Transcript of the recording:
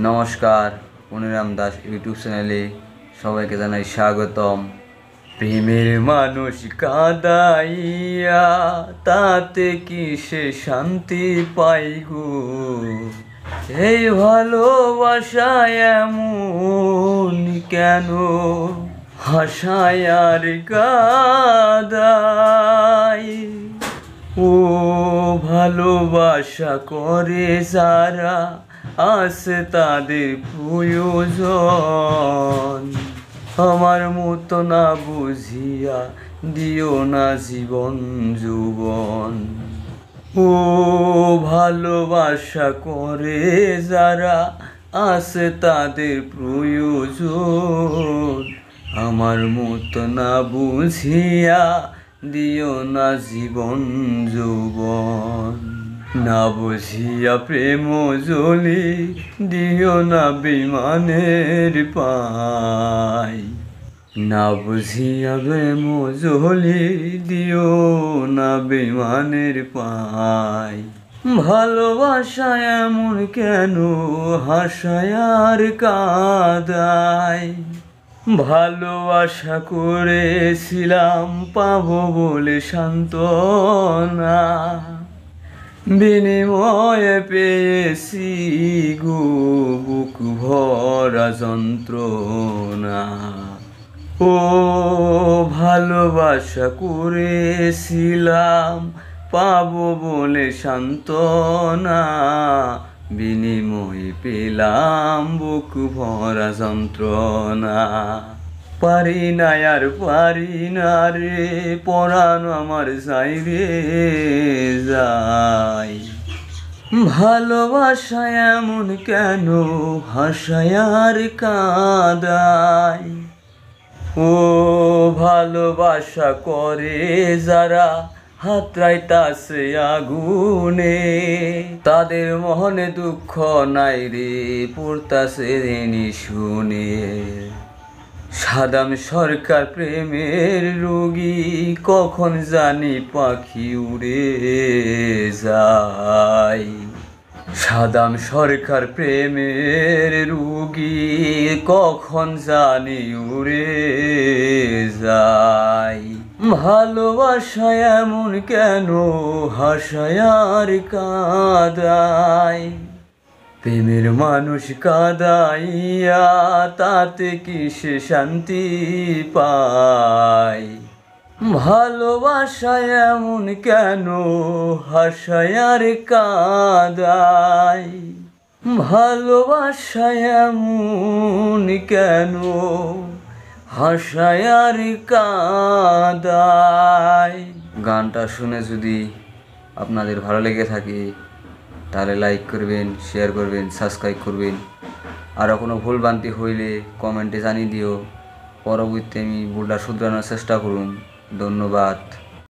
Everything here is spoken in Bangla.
নমস্কার, মনিরাম দাস ইউটিউব চ্যানেলে সবাইকে জানাই স্বাগতম। প্রেমের মানুষ কাঁদাইয়া তাতে কি সে শান্তি পাই গো? এই ভালোবাসায় এমন কেন হাসায় আর কাঁদাই? ও ভালোবাসা করে যারা আছে তাদের প্রয়োজন, আমার মতো না বুঝিয়া দিও না জীবন যৌবন। ও ভালোবাসা করে যারা আছে তাদের প্রয়োজন, আমার মতো না বুঝিয়া দিও না জীবন যৌবন। না বুঝিয়া প্রেম জলি দিও না বিমানের পাই। না বুঝিয়া প্রেম জলি দিও না বিমানের পাই। ভালোবাসা এমন কেন হাসায় আর কাঁদায়? ভালোবাসা করেছিলাম পাবো বলে সান্ত্বনা, বিনিময়ে পেয়েছি গো বুক ভরা যন্ত্রণা। ও ভালোবাসা করেছিলাম পাবো বলে সান্ত্বনা, বিনিময়ে পেলাম বুক ভরা যন্ত্রণা। পারি না আর পারি না রে পরাণ আমার যাই রে যাই। ভালোবাসা এমন কেন হাসায় আর কাঁদায়? ও ভালোবাসা করে যারা হাতড়াইতাছে আগুনে, তাদের মনে দুঃখ নাই রে পড়তাছে শুনে। সাদাম সরকার প্রেমের রোগী কখন জানি পাখি উড়ে যায়। সাদাম সরকার প্রেমের রোগী কখন জানি উড়ে যায়। ভালোবাসা এমন কেন হাসায় আর কাঁদায়? প্রেমের মানুষ কাঁদাইয়া তাতে কি সে শান্তি পায়? ভালোবাসা এমন কেন হাসায় আর কাঁদায়? ভালোবাসা এমন কেন হাসায় আর কাঁদায়? গানটা শুনে যদি আপনাদের ভালো লেগে থাকে তাহলে লাইক করবেন, শেয়ার করবেন, সাবস্ক্রাইব করবেন। আরও কোনো ভুল ভ্রান্তি হইলে কমেন্টে জানিয়ে দিও, পরবর্তীতে আমি ভুলটা শুধরানোর চেষ্টা করুন। ধন্যবাদ।